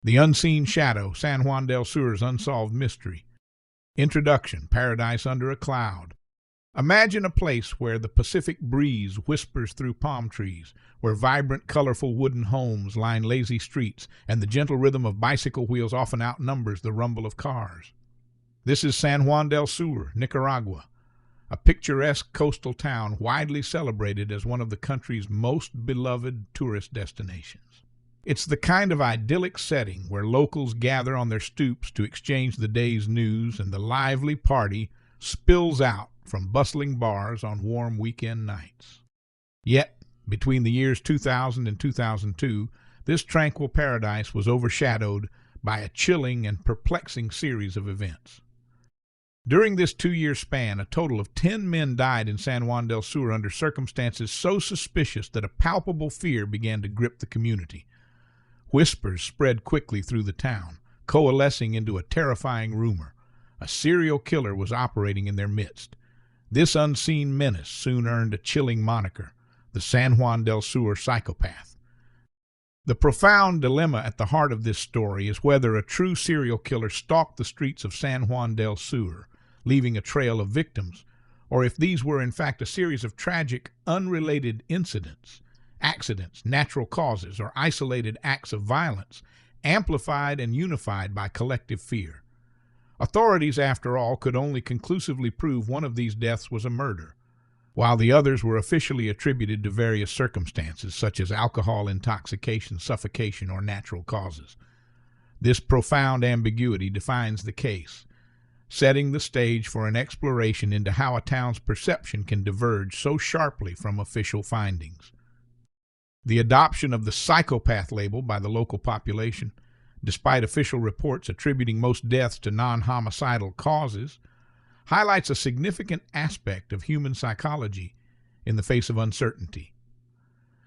The Unseen Shadow, San Juan del Sur's Unsolved Mystery. Introduction, Paradise Under a Cloud. Imagine a place where the Pacific breeze whispers through palm trees, where vibrant, colorful wooden homes line lazy streets, and the gentle rhythm of bicycle wheels often outnumbers the rumble of cars. This is San Juan del Sur, Nicaragua, a picturesque coastal town widely celebrated as one of the country's most beloved tourist destinations. It's the kind of idyllic setting where locals gather on their stoops to exchange the day's news, and the lively party spills out from bustling bars on warm weekend nights. Yet, between the years 2000 and 2002, this tranquil paradise was overshadowed by a chilling and perplexing series of events. During this 2-year span, a total of 10 men died in San Juan del Sur under circumstances so suspicious that a palpable fear began to grip the community. Whispers spread quickly through the town, coalescing into a terrifying rumor. A serial killer was operating in their midst. This unseen menace soon earned a chilling moniker, the San Juan del Sur Psychopath. The profound dilemma at the heart of this story is whether a true serial killer stalked the streets of San Juan del Sur, leaving a trail of victims, or if these were in fact a series of tragic, unrelated incidents, accidents, natural causes, or isolated acts of violence, amplified and unified by collective fear. Authorities, after all, could only conclusively prove one of these deaths was a murder, while the others were officially attributed to various circumstances such as alcohol intoxication, suffocation, or natural causes. This profound ambiguity defines the case, setting the stage for an exploration into how a town's perception can diverge so sharply from official findings. The adoption of the psychopath label by the local population, despite official reports attributing most deaths to non-homicidal causes, highlights a significant aspect of human psychology in the face of uncertainty.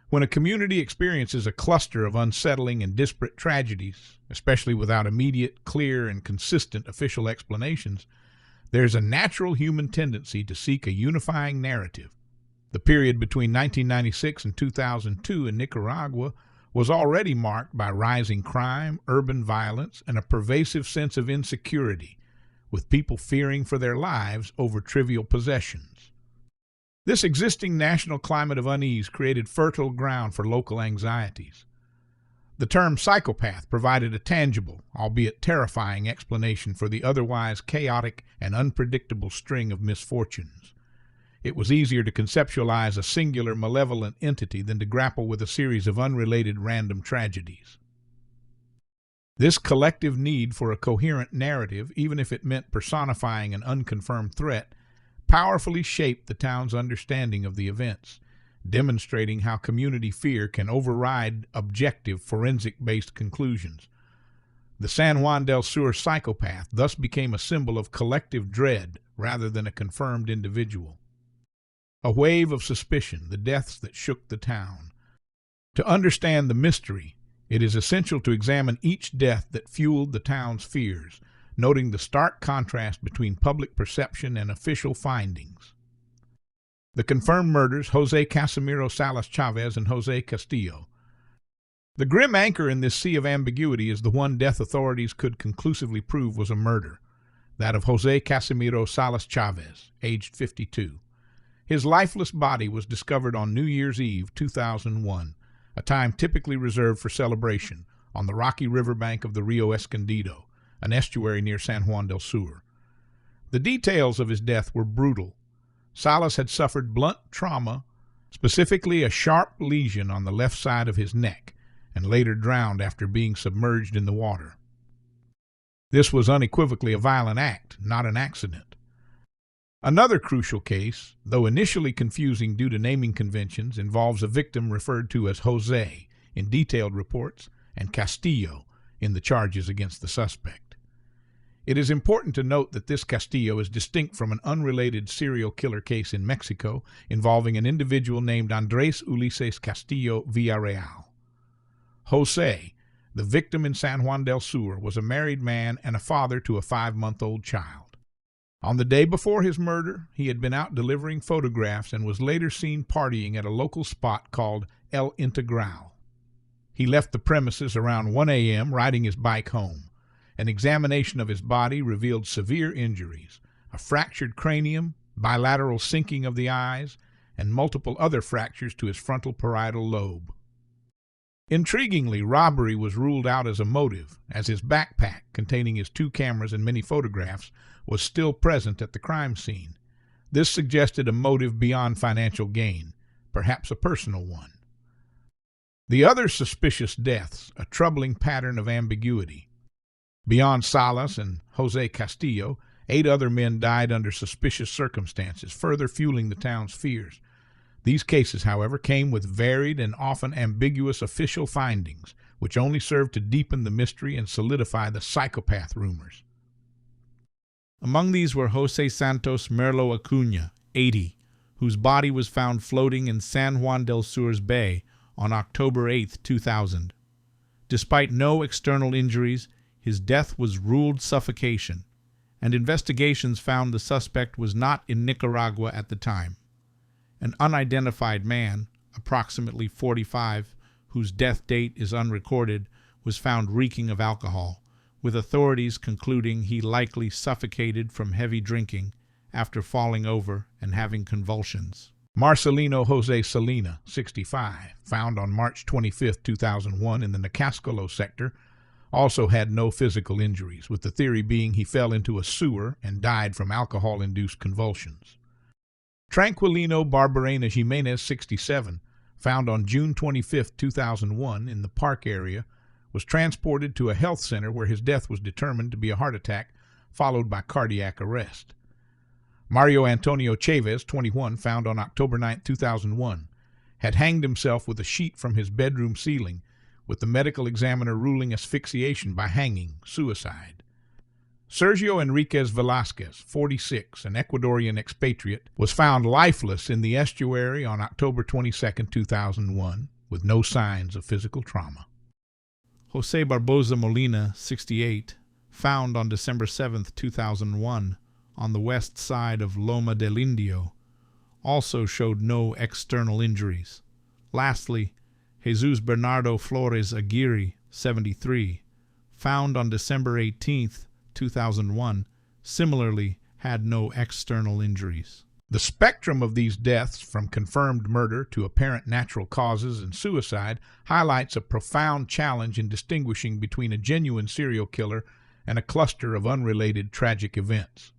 When a community experiences a cluster of unsettling and disparate tragedies, especially without immediate, clear, and consistent official explanations, there's a natural human tendency to seek a unifying narrative. The period between 1996 and 2002 in Nicaragua was already marked by rising crime, urban violence, and a pervasive sense of insecurity, with people fearing for their lives over trivial possessions. This existing national climate of unease created fertile ground for local anxieties. The term psychopath provided a tangible, albeit terrifying, explanation for the otherwise chaotic and unpredictable string of misfortunes. It was easier to conceptualize a singular malevolent entity than to grapple with a series of unrelated random tragedies. This collective need for a coherent narrative, even if it meant personifying an unconfirmed threat, powerfully shaped the town's understanding of the events, demonstrating how community fear can override objective, forensic-based conclusions. The San Juan del Sur psychopath thus became a symbol of collective dread rather than a confirmed individual. A wave of suspicion, the deaths that shook the town. To understand the mystery, it is essential to examine each death that fueled the town's fears, noting the stark contrast between public perception and official findings. The confirmed murders, Jose Casimiro Salas Chavez and Jose Castillo. The grim anchor in this sea of ambiguity is the one death authorities could conclusively prove was a murder, that of Jose Casimiro Salas Chavez, aged 52. His lifeless body was discovered on New Year's Eve, 2001, a time typically reserved for celebration, on the rocky riverbank of the Rio Escondido, an estuary near San Juan del Sur. The details of his death were brutal. Salas had suffered blunt trauma, specifically a sharp lesion on the left side of his neck, and later drowned after being submerged in the water. This was unequivocally a violent act, not an accident. Another crucial case, though initially confusing due to naming conventions, involves a victim referred to as Jose in detailed reports and Castillo in the charges against the suspect. It is important to note that this Castillo is distinct from an unrelated serial killer case in Mexico involving an individual named Andrés Ulises Castillo Villarreal. Jose, the victim in San Juan del Sur, was a married man and a father to a 5-month-old child. On the day before his murder, he had been out delivering photographs and was later seen partying at a local spot called El Integral. He left the premises around 1 a.m. riding his bike home. An examination of his body revealed severe injuries, a fractured cranium, bilateral sinking of the eyes, and multiple other fractures to his frontal parietal lobe. Intriguingly, robbery was ruled out as a motive, as his backpack, containing his 2 cameras and many photographs, was still present at the crime scene. This suggested a motive beyond financial gain, perhaps a personal one. The other suspicious deaths, a troubling pattern of ambiguity. Beyond Salas and José Castillo, 8 other men died under suspicious circumstances, further fueling the town's fears. These cases, however, came with varied and often ambiguous official findings, which only served to deepen the mystery and solidify the psychopath rumors. Among these were José Santos Merlo Acuña, 80, whose body was found floating in San Juan del Sur's bay on October 8, 2000. Despite no external injuries, his death was ruled suffocation, and investigations found the suspect was not in Nicaragua at the time. An unidentified man, approximately 45, whose death date is unrecorded, was found reeking of alcohol, with authorities concluding he likely suffocated from heavy drinking after falling over and having convulsions. Marcelino José Salina, 65, found on March 25, 2001 in the Nacascolo sector, also had no physical injuries, with the theory being he fell into a sewer and died from alcohol-induced convulsions. Tranquilino Barberena Jimenez, 67, found on June 25, 2001 in the park area, was transported to a health center where his death was determined to be a heart attack followed by cardiac arrest. Mario Antonio Chavez, 21, found on October 9, 2001, had hanged himself with a sheet from his bedroom ceiling, with the medical examiner ruling asphyxiation by hanging, suicide. Sergio Enriquez Velasquez, 46, an Ecuadorian expatriate, was found lifeless in the estuary on October 22, 2001, with no signs of physical trauma. José Barbosa Molina, 68, found on December 7, 2001, on the west side of Loma del Indio, also showed no external injuries. Lastly, Jesus Bernardo Flores Aguirre, 73, found on December 18, 2001, similarly had no external injuries. The spectrum of these deaths, from confirmed murder to apparent natural causes and suicide, highlights a profound challenge in distinguishing between a genuine serial killer and a cluster of unrelated tragic events.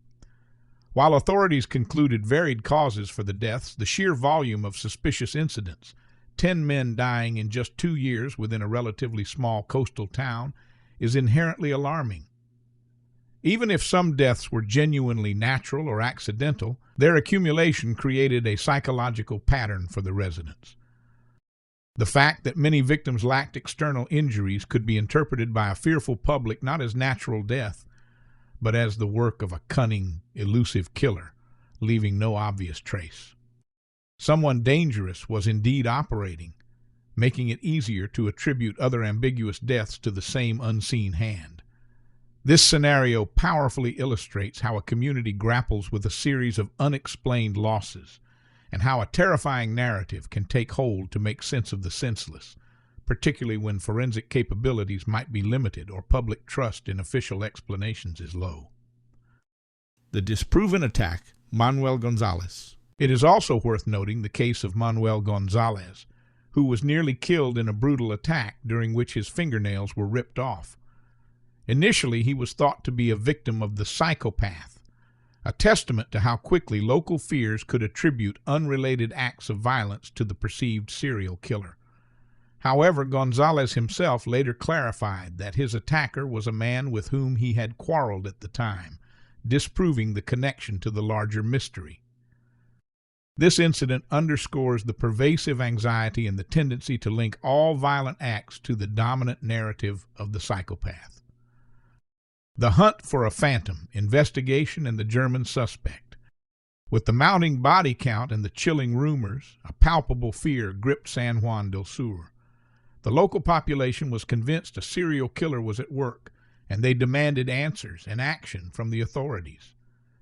While authorities concluded varied causes for the deaths, the sheer volume of suspicious incidents, 10 men dying in just 2 years within a relatively small coastal town, is inherently alarming. Even if some deaths were genuinely natural or accidental, their accumulation created a psychological pattern for the residents. The fact that many victims lacked external injuries could be interpreted by a fearful public not as natural death, but as the work of a cunning, elusive killer, leaving no obvious trace. Someone dangerous was indeed operating, making it easier to attribute other ambiguous deaths to the same unseen hand. This scenario powerfully illustrates how a community grapples with a series of unexplained losses, and how a terrifying narrative can take hold to make sense of the senseless, particularly when forensic capabilities might be limited or public trust in official explanations is low. The disproven attack, Manuel Gonzalez. It is also worth noting the case of Manuel Gonzalez, who was nearly killed in a brutal attack during which his fingernails were ripped off. Initially, he was thought to be a victim of the psychopath, a testament to how quickly local fears could attribute unrelated acts of violence to the perceived serial killer. However, Gonzalez himself later clarified that his attacker was a man with whom he had quarreled at the time, disproving the connection to the larger mystery. This incident underscores the pervasive anxiety and the tendency to link all violent acts to the dominant narrative of the psychopath. The hunt for a phantom, investigation, and the German suspect. With the mounting body count and the chilling rumors, a palpable fear gripped San Juan del Sur. The local population was convinced a serial killer was at work, and they demanded answers and action from the authorities.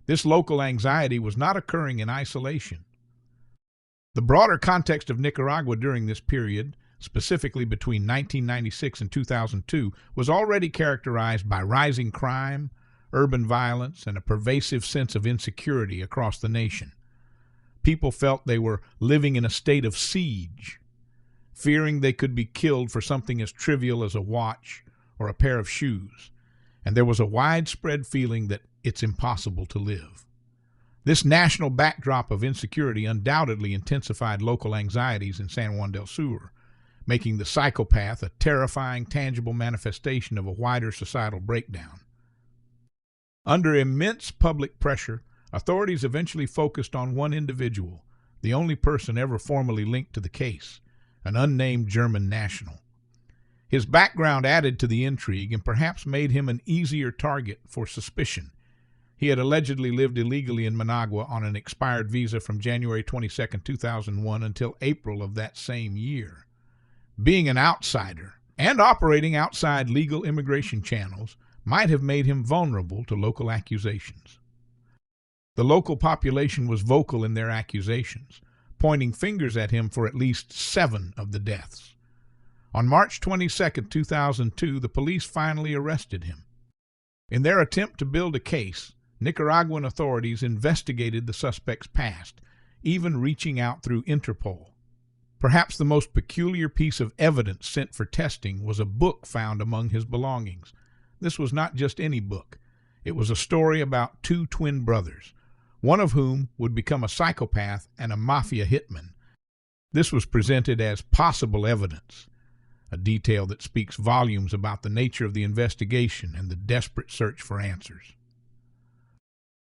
This local anxiety was not occurring in isolation. The broader context of Nicaragua during this period, specifically between 1996 and 2002, was already characterized by rising crime, urban violence, and a pervasive sense of insecurity across the nation. People felt they were living in a state of siege, fearing they could be killed for something as trivial as a watch or a pair of shoes, and there was a widespread feeling that it's impossible to live. This national backdrop of insecurity undoubtedly intensified local anxieties in San Juan del Sur, making the Psychopath a terrifying, tangible manifestation of a wider societal breakdown. Under immense public pressure, authorities eventually focused on one individual, the only person ever formally linked to the case, an unnamed German national. His background added to the intrigue and perhaps made him an easier target for suspicion. He had allegedly lived illegally in Managua on an expired visa from January 22, 2001 until April of that same year. Being an outsider and operating outside legal immigration channels might have made him vulnerable to local accusations. The local population was vocal in their accusations, pointing fingers at him for at least 7 of the deaths. On March 22, 2002, the police finally arrested him. In their attempt to build a case, Nicaraguan authorities investigated the suspect's past, even reaching out through Interpol. Perhaps the most peculiar piece of evidence sent for testing was a book found among his belongings. This was not just any book. It was a story about 2 twin brothers, one of whom would become a psychopath and a mafia hitman. This was presented as possible evidence, a detail that speaks volumes about the nature of the investigation and the desperate search for answers.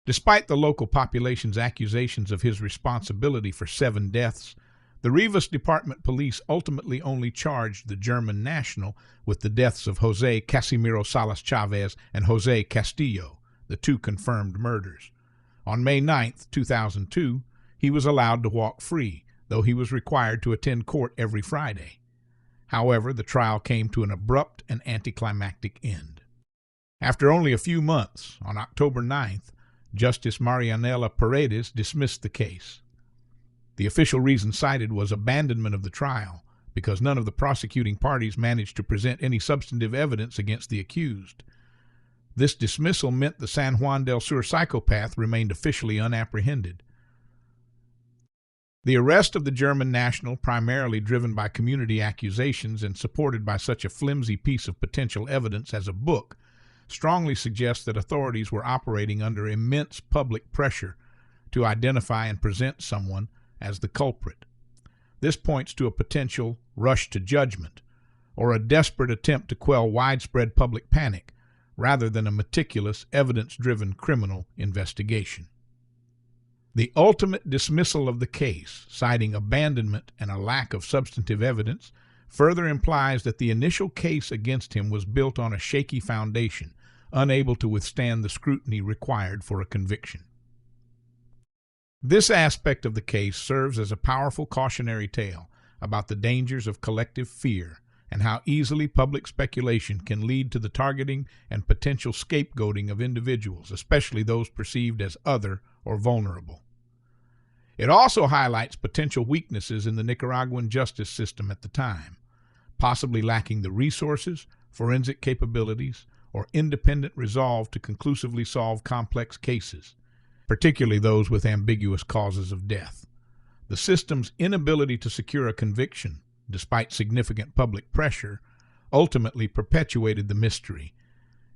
Despite the local population's accusations of his responsibility for 7 deaths, the Rivas Department Police ultimately only charged the German national with the deaths of Jose Casimiro Salas Chavez and Jose Castillo, the 2 confirmed murders. On May 9, 2002, he was allowed to walk free, though he was required to attend court every Friday. However, the trial came to an abrupt and anticlimactic end. After only a few months, on October 9th, Justice Marianela Paredes dismissed the case. The official reason cited was abandonment of the trial, because none of the prosecuting parties managed to present any substantive evidence against the accused. This dismissal meant the San Juan del Sur psychopath remained officially unapprehended. The arrest of the German national, primarily driven by community accusations and supported by such a flimsy piece of potential evidence as a book, strongly suggests that authorities were operating under immense public pressure to identify and present someone as the culprit. This points to a potential rush to judgment, or a desperate attempt to quell widespread public panic, rather than a meticulous, evidence-driven criminal investigation. The ultimate dismissal of the case, citing abandonment and a lack of substantive evidence, further implies that the initial case against him was built on a shaky foundation, unable to withstand the scrutiny required for a conviction. This aspect of the case serves as a powerful cautionary tale about the dangers of collective fear and how easily public speculation can lead to the targeting and potential scapegoating of individuals, especially those perceived as other or vulnerable. It also highlights potential weaknesses in the Nicaraguan justice system at the time, possibly lacking the resources, forensic capabilities, or independent resolve to conclusively solve complex cases, particularly those with ambiguous causes of death. The system's inability to secure a conviction, despite significant public pressure, ultimately perpetuated the mystery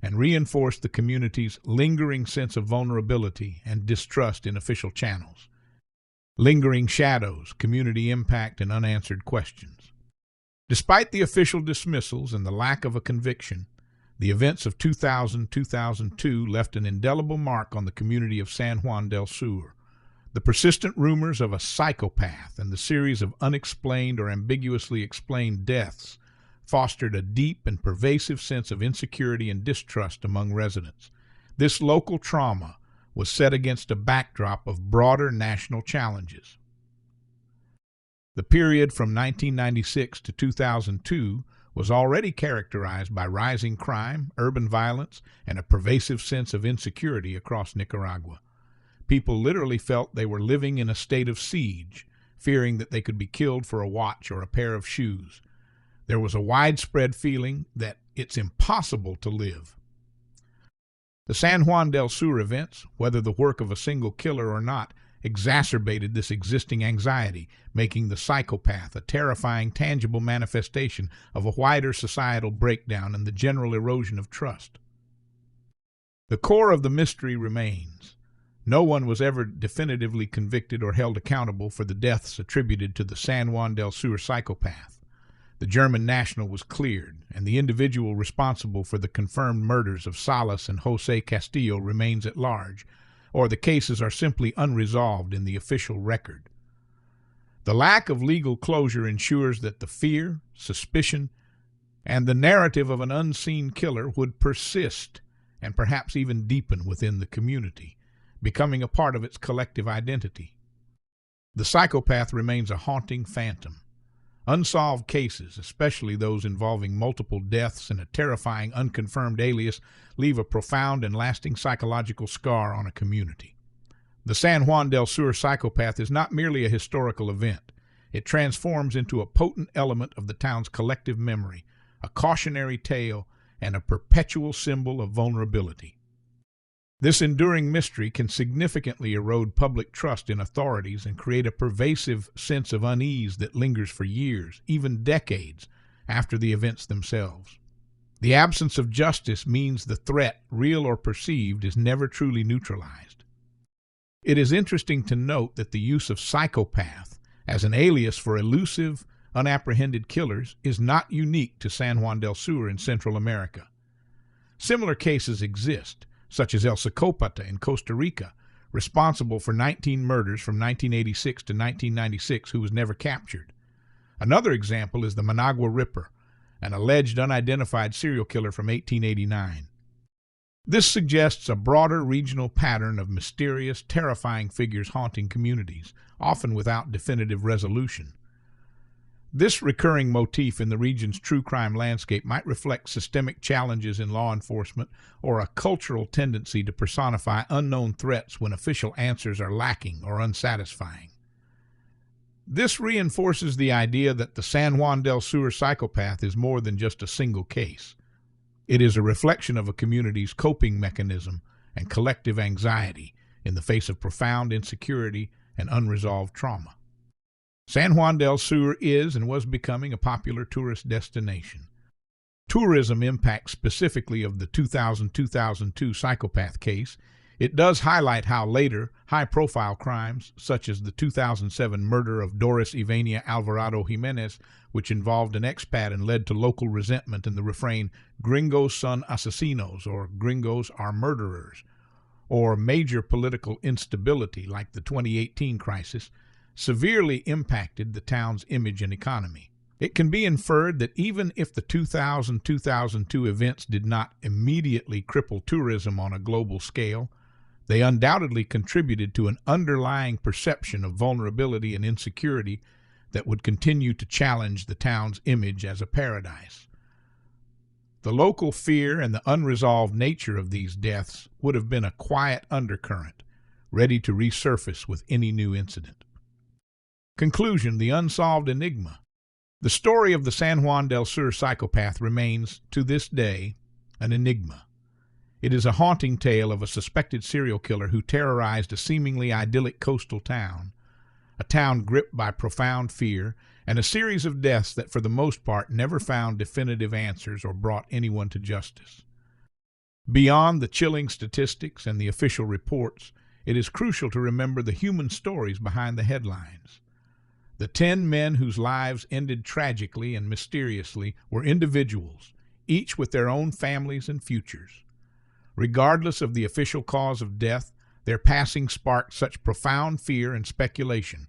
and reinforced the community's lingering sense of vulnerability and distrust in official channels. Lingering shadows, community impact, and unanswered questions. Despite the official dismissals and the lack of a conviction, the events of 2000-2002 left an indelible mark on the community of San Juan del Sur. The persistent rumors of a psychopath and the series of unexplained or ambiguously explained deaths fostered a deep and pervasive sense of insecurity and distrust among residents. This local trauma was set against a backdrop of broader national challenges. The period from 1996 to 2002 was already characterized by rising crime, urban violence, and a pervasive sense of insecurity across Nicaragua. People literally felt they were living in a state of siege, fearing that they could be killed for a watch or a pair of shoes. There was a widespread feeling that it's impossible to live. The San Juan del Sur events, whether the work of a single killer or not, exacerbated this existing anxiety, making the psychopath a terrifying, tangible manifestation of a wider societal breakdown and the general erosion of trust. The core of the mystery remains. No one was ever definitively convicted or held accountable for the deaths attributed to the San Juan del Sur psychopath. The German national was cleared, and the individual responsible for the confirmed murders of Salas and Jose Castillo remains at large, or the cases are simply unresolved in the official record. The lack of legal closure ensures that the fear, suspicion, and the narrative of an unseen killer would persist and perhaps even deepen within the community, becoming a part of its collective identity. The psychopath remains a haunting phantom. Unsolved cases, especially those involving multiple deaths and a terrifying unconfirmed alias, leave a profound and lasting psychological scar on a community. The San Juan del Sur psychopath is not merely a historical event. It transforms into a potent element of the town's collective memory, a cautionary tale, and a perpetual symbol of vulnerability. This enduring mystery can significantly erode public trust in authorities and create a pervasive sense of unease that lingers for years, even decades, after the events themselves. The absence of justice means the threat, real or perceived, is never truly neutralized. It is interesting to note that the use of psychopath as an alias for elusive, unapprehended killers is not unique to San Juan del Sur in Central America. Similar cases exist, such as El Psychopath in Costa Rica, responsible for 19 murders from 1986 to 1996 who was never captured. Another example is the Managua Ripper, an alleged unidentified serial killer from 1889. This suggests a broader regional pattern of mysterious, terrifying figures haunting communities, often without definitive resolution. This recurring motif in the region's true crime landscape might reflect systemic challenges in law enforcement or a cultural tendency to personify unknown threats when official answers are lacking or unsatisfying. This reinforces the idea that the San Juan del Sur psychopath is more than just a single case. It is a reflection of a community's coping mechanism and collective anxiety in the face of profound insecurity and unresolved trauma. San Juan del Sur is and was becoming a popular tourist destination. Tourism impacts specifically of the 2000-2002 psychopath case. It does highlight how later, high-profile crimes, such as the 2007 murder of Doris Ivania Alvarado Jimenez, which involved an expat and led to local resentment and the refrain, "Gringos son asesinos," or "Gringos are murderers," or major political instability like the 2018 crisis, severely impacted the town's image and economy. It can be inferred that even if the 2000-2002 events did not immediately cripple tourism on a global scale, they undoubtedly contributed to an underlying perception of vulnerability and insecurity that would continue to challenge the town's image as a paradise. The local fear and the unresolved nature of these deaths would have been a quiet undercurrent, ready to resurface with any new incident. Conclusion: the unsolved enigma. The story of the San Juan del Sur psychopath remains, to this day, an enigma. It is a haunting tale of a suspected serial killer who terrorized a seemingly idyllic coastal town, a town gripped by profound fear, and a series of deaths that for the most part never found definitive answers or brought anyone to justice. Beyond the chilling statistics and the official reports, it is crucial to remember the human stories behind the headlines. The 10 men whose lives ended tragically and mysteriously were individuals, each with their own families and futures. Regardless of the official cause of death, their passing sparked such profound fear and speculation,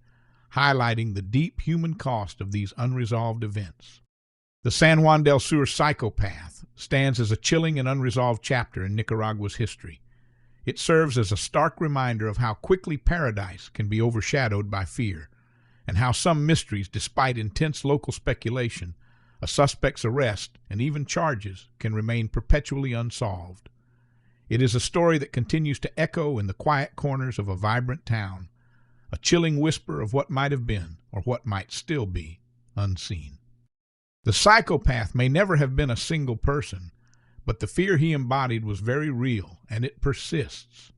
highlighting the deep human cost of these unresolved events. The San Juan del Sur psychopath stands as a chilling and unresolved chapter in Nicaragua's history. It serves as a stark reminder of how quickly paradise can be overshadowed by fear, and how some mysteries, despite intense local speculation, a suspect's arrest, and even charges, can remain perpetually unsolved. It is a story that continues to echo in the quiet corners of a vibrant town, a chilling whisper of what might have been, or what might still be, unseen. The psychopath may never have been a single person, but the fear he embodied was very real, and it persists.